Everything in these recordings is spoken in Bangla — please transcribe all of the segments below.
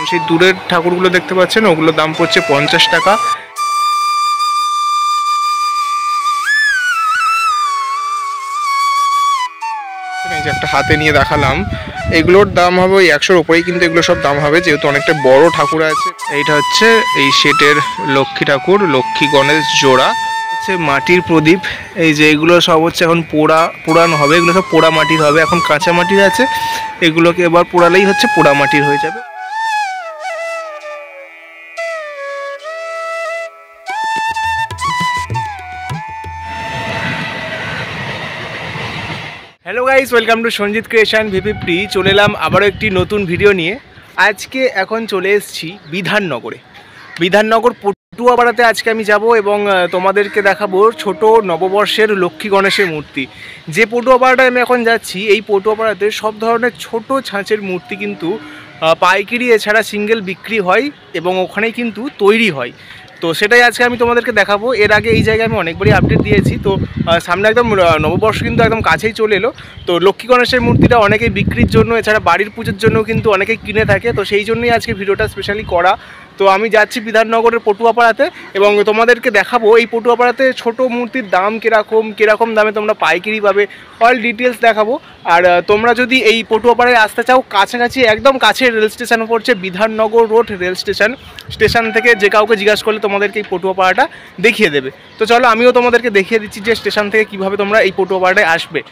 সেই দূরের ঠাকুরগুলো দেখতে পাচ্ছেন, ওগুলোর দাম পড়ছে 50 টাকা। এই যে একটা হাতে নিয়ে দেখালাম, এগুলোর দাম হবে ওই 100-র উপরেই, কিন্তু এগুলো সব দাম হবে যেহেতু অনেকটা বড় ঠাকুর আছে। এইটা হচ্ছে এই সেটের লক্ষ্মী ঠাকুর, লক্ষ্মী গণেশ জোড়া। হচ্ছে মাটির প্রদীপ, এই যে এগুলো সব হচ্ছে এখন পোড়ানো হবে, এগুলো সব পোড়া মাটির হবে, এখন কাঁচা মাটির আছে, এগুলোকে এবার পোড়ালেই হচ্ছে পোড়া মাটির হয়ে যাবে। Hello guys, welcome to Sanjit creation VP. চলে এলাম আবারও একটি নতুন ভিডিও নিয়ে। আজকে এখন চলে এসেছি বিধাননগর পটুয়াপাড়াতে। আজকে আমি যাব এবং তোমাদেরকে দেখাবো ছোট নববর্ষের লক্ষ্মী গণেশের মূর্তি। যে পটুয়াপাড়াটায় আমি এখন যাচ্ছি, এই পটুয়াপাড়াতে সব ধরনের ছোট ছাঁচের মূর্তি কিন্তু পাইকারি এছাড়া সিঙ্গেল বিক্রি হয় এবং ওখানেই কিন্তু তৈরি হয়। তো সেটাই আজকে আমি তোমাদেরকে দেখাবো। এর আগে এই জায়গায় আমি অনেকবারই আপডেট দিয়েছি। তো সামনে একদম নববর্ষ কিন্তু একদম কাছেই চলে এলো। তো লক্ষ্মী গণেশের মূর্তিটা অনেকেই বিক্রির জন্য এছাড়া বাড়ির পুজোর জন্য কিন্তু অনেকেই কিনে থাকে। তো সেই জন্যই আজকে ভিডিওটা স্পেশালি করা। তো আমি যাচ্ছি বিধাননগরের পটুয়াপাড়াতে এবং তোমাদেরকে দেখাবো এই পটুয়াপাড়াতে ছোট মূর্তির দাম কীরকম দামে তোমরা পাইকারি পাবে, অল ডিটেলস দেখাবো। আর তোমরা যদি এই পটুয়াপাড়ায় আসতে চাও, কাছাকাছি একদম কাছে রেল স্টেশন পড়ছে বিধাননগর রোড রেল স্টেশন থেকে যে কাউকে জিজ্ঞাসা করলে তোমাদেরকে এই পটুয়াপাড়াটা দেখিয়ে দেবে। তো চলো আমিও তোমাদেরকে দেখিয়ে দিচ্ছি যে স্টেশন থেকে কীভাবে তোমরা এই পটুয়াপাড়ায় আসবে।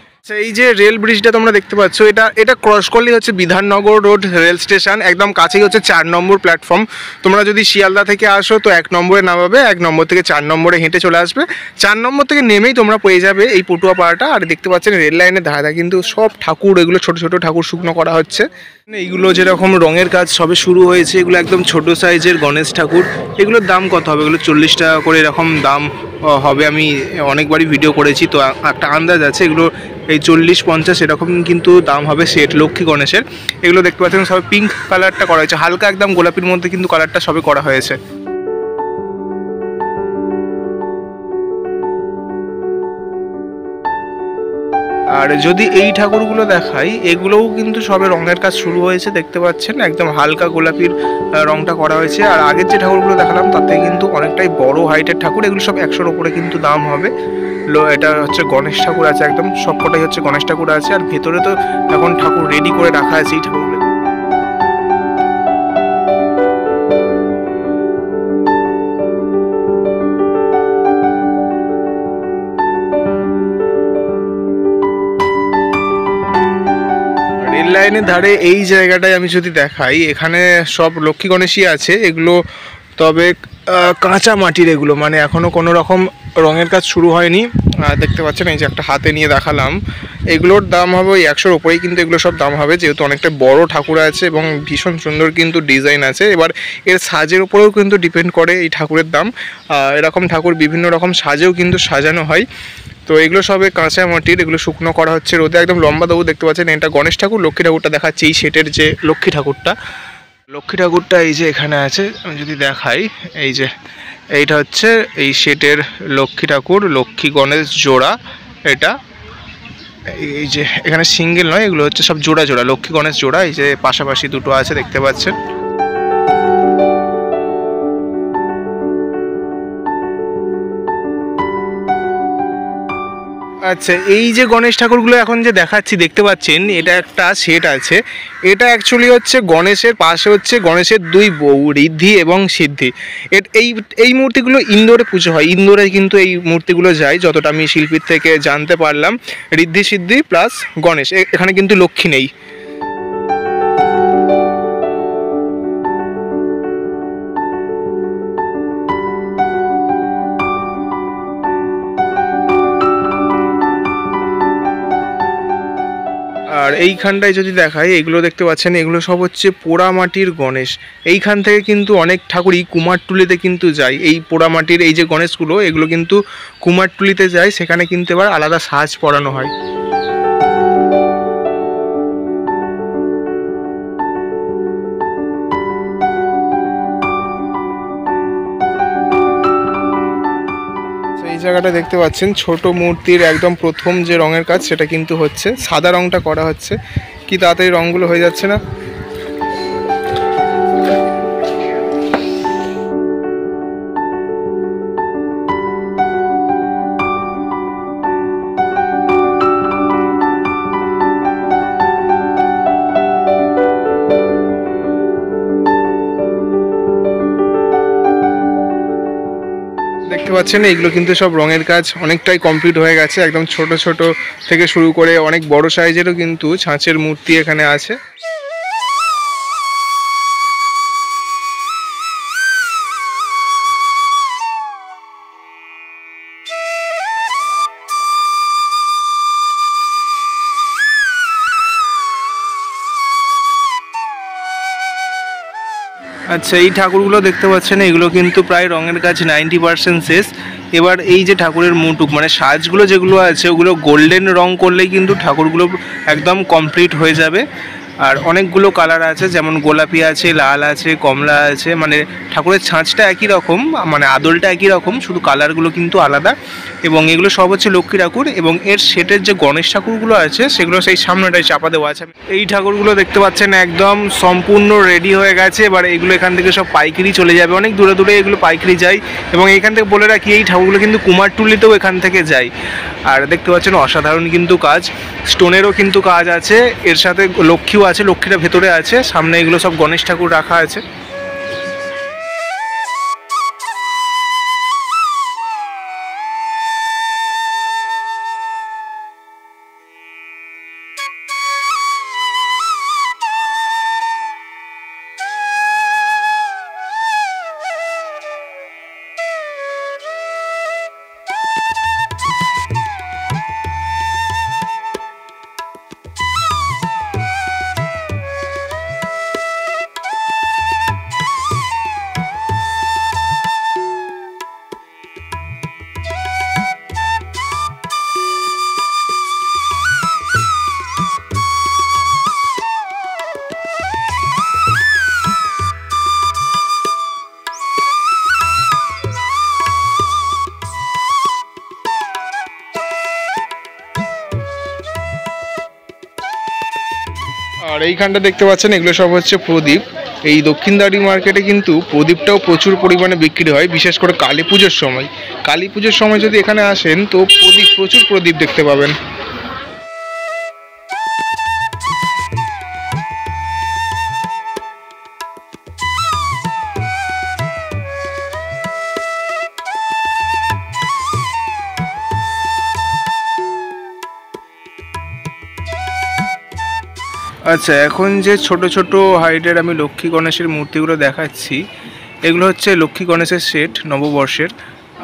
এই যে রেল ব্রিজটা তোমরা দেখতে পাচ্ছ, এটা ক্রস করলেই হচ্ছে বিধাননগর রোড রেল স্টেশন, একদম কাছেই হচ্ছে 4 নম্বর প্ল্যাটফর্ম। তোমরা যদি শিয়ালদা থেকে আসো তো 1 নম্বরে নামাবে, 1 নম্বর থেকে 4 নম্বরে হেঁটে চলে আসবে। 4 নম্বর থেকে নেমেই তোমরা পেয়ে যাবে এই পটুয়াপাড়াটা। আর দেখতে পাচ্ছেন রেল লাইনের ধারে কিন্তু সব ঠাকুর, এগুলো ছোট ছোট ঠাকুর শুকনো করা হচ্ছে। এইগুলো যেরকম রঙের কাজ সবে শুরু হয়েছে, এগুলো একদম ছোট সাইজের গণেশ ঠাকুর। এগুলোর দাম কত হবে? এগুলো 40 টাকা করে এরকম দাম হবে। আমি অনেকবারই ভিডিও করেছি, তো একটা আন্দাজ আছে এগুলো এই 40-50 এরকম কিন্তু দাম হবে সেট লক্ষ্মী গণেশের। এগুলো দেখতে পাচ্ছেন সবে পিঙ্ক কালারটা করা হয়েছে, হালকা একদম গোলাপির মধ্যে কিন্তু কালারটা সবে করা হয়েছে। আর যদি এই ঠাকুরগুলো দেখাই, এগুলোও কিন্তু সবে রঙের কাজ শুরু হয়েছে, দেখতে পাচ্ছেন একদম হালকা গোলাপির রংটা করা হয়েছে। আর আগের যে ঠাকুরগুলো দেখালাম তাতে কিন্তু অনেকটাই বড় হাইটের ঠাকুর, এগুলো সব 100-র উপরে কিন্তু দাম হবে। এটা হচ্ছে গণেশ ঠাকুর আছে, একদম সবকটাই হচ্ছে গণেশ ঠাকুর আছে। আর ভেতরে তো এখন ঠাকুর রেডি করে রাখা আছে এই ঠাকুরগুলো। রেল লাইনের ধারে এই জায়গাটায় আমি যদি দেখাই, এখানে সব লক্ষ্মী গণেশই আছে। এগুলো তবে কাঁচা মাটির, এগুলো মানে এখনও কোনো রকম রঙের কাজ শুরু হয়নি। দেখতে পাচ্ছেন এই যে একটা হাতে নিয়ে দেখালাম, এগুলোর দাম হবে ওই 100-র উপরেই, কিন্তু এগুলো সব দাম হবে যেহেতু অনেকটা বড় ঠাকুর আছে এবং ভীষণ সুন্দর কিন্তু ডিজাইন আছে। এবার এর সাজের উপরেও কিন্তু ডিপেন্ড করে এই ঠাকুরের দাম। এরকম ঠাকুর বিভিন্ন রকম সাজেও কিন্তু সাজানো হয়। তো এগুলো সবে কাঁচা মাটির, এগুলো শুকনো করা হচ্ছে রোদে। একদম লম্বা দাবু দেখতে পাচ্ছেন, এটা গণেশ ঠাকুর। লক্ষ্মী ঠাকুরটা দেখাচ্ছি, এই সেটের যে লক্ষ্মী ঠাকুরটা এই যে এখানে আছে। আমি যদি দেখাই, এই যে এইটা হচ্ছে এই সেটের লক্ষ্মী ঠাকুর, লক্ষ্মী গণেশ জোড়া। এটা এই যে এখানে সিঙ্গেল নয়, এগুলো হচ্ছে সব জোড়া লক্ষ্মী গণেশ জোড়া। এই যে পাশাপাশি দুটো আছে দেখতে পাচ্ছেন। আচ্ছা, এই যে গণেশ ঠাকুরগুলো এখন যে দেখাচ্ছি দেখতে পাচ্ছেন, এটা একটা সেট আছে। এটা অ্যাকচুয়ালি হচ্ছে গণেশের পাশে হচ্ছে গণেশের 2 বউ, ঋদ্ধি এবং সিদ্ধি। এই মূর্তিগুলো ইন্দোরে পুজো হয়, ইন্দোরে কিন্তু এই মূর্তিগুলো যায় যতটা আমি শিল্পীর থেকে জানতে পারলাম। ঋদ্ধি সিদ্ধি প্লাস গণেশ, এখানে কিন্তু লক্ষ্মী নেই। আর এইখানটায় যদি দেখাই, এগুলো দেখতে পাচ্ছেন, এগুলো সব হচ্ছে পোড়ামাটির গণেশ। এইখান থেকে কিন্তু অনেক ঠাকুরই কুমারটুলিতে কিন্তু যায়। এই পোড়ামাটির এই যে গণেশগুলো, এগুলো কিন্তু কুমারটুলিতে যায়, সেখানে কিন্তু এবার আলাদা সাজ পরানো হয়। এই জায়গাটা দেখতে পাচ্ছেন ছোট মূর্তির একদম প্রথম যে রঙের কাজ সেটা কিন্তু হচ্ছে, সাদা রংটা করা হচ্ছে। কি তাড়াতাড়ি রঙগুলো হয়ে যাচ্ছে না। পাচ্ছেন এইগুলো কিন্তু সব রঙের কাজ অনেকটাই কমপ্লিট হয়ে গেছে। একদম ছোট ছোট থেকে শুরু করে অনেক বড় সাইজেরও কিন্তু ছাঁচের মূর্তি এখানে আছে। আচ্ছা, এই ঠাকুরগুলো দেখতে পাচ্ছেন এগুলো কিন্তু প্রায় রঙের কাজ 90% শেষ। এবার এই যে ঠাকুরের মুটুক মানে সাজগুলো যেগুলো আছে ওগুলো গোল্ডেন রং করলেই কিন্তু ঠাকুরগুলো একদম কমপ্লিট হয়ে যাবে। আর অনেকগুলো কালার আছে, যেমন গোলাপি আছে, লাল আছে, কমলা আছে, মানে ঠাকুরের ছাঁচটা একই রকম, মানে আদলটা একই রকম, শুধু কালারগুলো কিন্তু আলাদা। এবং এগুলো সব হচ্ছে লক্ষ্মী ঠাকুর। এবং এর সেটের যে গণেশ ঠাকুরগুলো আছে সেগুলো সেই সামনেটাই চাপা দেওয়া আছে। এই ঠাকুরগুলো দেখতে পাচ্ছেন একদম সম্পূর্ণ রেডি হয়ে গেছে। এবার এগুলো এখান থেকে সব পাইকারি চলে যাবে, অনেক দূরে দূরে এগুলো পাইকারি যায়। এবং এখান থেকে বলে রাখি এই ঠাকুরগুলো কিন্তু কুমারটুলিতেও এখান থেকে যায়। আর দেখতে পাচ্ছেন অসাধারণ কিন্তু কাজ, স্টোনেরও কিন্তু কাজ আছে, এর সাথে লক্ষ্মীও আছে, লক্ষ্মীটা ভেতরে আছে, সামনে এগুলো সব গণেশ ঠাকুর রাখা আছে। আর এইখানটা দেখতে পাচ্ছেন এগুলো সব হচ্ছে প্রদীপ। এই দক্ষিণদ্বারী মার্কেটে কিন্তু প্রদীপটাও প্রচুর পরিমাণে বিক্রি হয়, বিশেষ করে কালী পুজোর সময়। কালী পুজোর সময় যদি এখানে আসেন তো প্রচুর প্রদীপ দেখতে পাবেন। আচ্ছা, এখন যে ছোট ছোট হাইটের আমি লক্ষ্মী গণেশের মূর্তিগুলো দেখাচ্ছি, এগুলো হচ্ছে লক্ষ্মী গণেশের সেট নববর্ষের।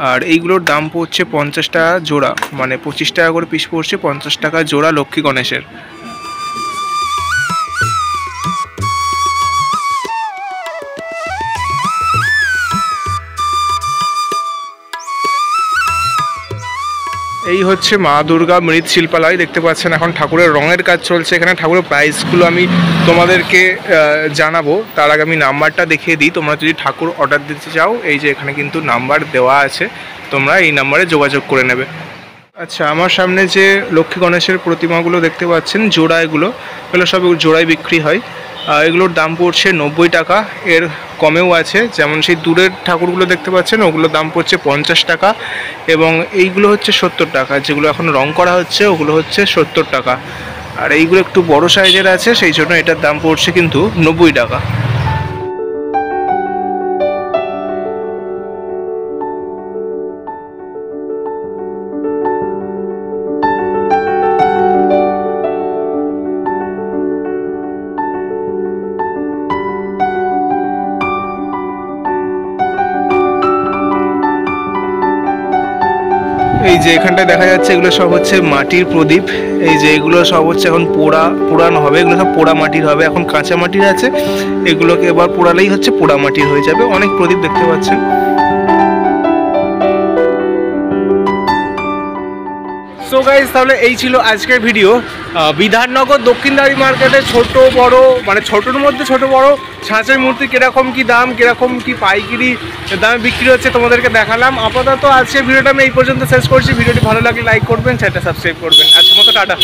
আর এইগুলোর দাম পড়ছে 50 টাকা জোড়া, মানে 25 টাকা করে পিস পড়ছে, 50 টাকা জোড়া লক্ষ্মী গণেশের। এই হচ্ছে মা দুর্গা মৃৎশিল্পালয়, দেখতে পাচ্ছেন এখন ঠাকুরের রঙের কাজ চলছে। এখানে ঠাকুরের প্রাইসগুলো আমি তোমাদেরকে জানাবো, তার আগে আমি নাম্বারটা দেখিয়ে দিই। তোমরা যদি ঠাকুর অর্ডার দিতে চাও, এই যে এখানে কিন্তু নাম্বার দেওয়া আছে, তোমরা এই নাম্বারে যোগাযোগ করে নেবে। আচ্ছা, আমার সামনে যে লক্ষ্মী গণেশের প্রতিমাগুলো দেখতে পাচ্ছেন জোড়া, এগুলো সব জোড়ায় বিক্রি হয়। এগুলোর দাম পড়ছে 90 টাকা, এর কমেও আছে। যেমন সেই দূরের ঠাকুরগুলো দেখতে পাচ্ছেন ওগুলোর দাম পড়ছে 50 টাকা, এবং এইগুলো হচ্ছে 70 টাকা। যেগুলো এখন রং করা হচ্ছে ওগুলো হচ্ছে 70 টাকা। আর এইগুলো একটু বড় সাইজের আছে, সেই জন্য এটার দাম পড়ছে কিন্তু 90 টাকা। এই যে এখানটায় দেখা যাচ্ছে এগুলো সব হচ্ছে মাটির প্রদীপ। এই যে এগুলো সব হচ্ছে এখন পোড়ানো হবে, এগুলো সব পোড়া মাটির হবে। এখন কাঁচা মাটির আছে, এগুলোকে এবার পোড়ালেই হচ্ছে পোড়া মাটির হয়ে যাবে। অনেক প্রদীপ দেখতে পাচ্ছেন। সো গাইজ, তাহলে এই ছিল আজকের ভিডিও। বিধাননগর দক্ষিণদ্বারী মার্কেটে ছোট বড়, মানে ছোটোর মধ্যে ছোট বড় ছাঁচের মূর্তি কীরকম কী দাম, কীরকম কী পাইকারি দামে বিক্রি হচ্ছে তোমাদেরকে দেখালাম। আপাতত আজকের ভিডিওটা আমি এই পর্যন্ত শেষ করছি। ভিডিওটি ভালো লাগলে লাইক করবেন, চ্যানেলটা সাবস্ক্রাইব করবেন। আজকের মতো টাটা।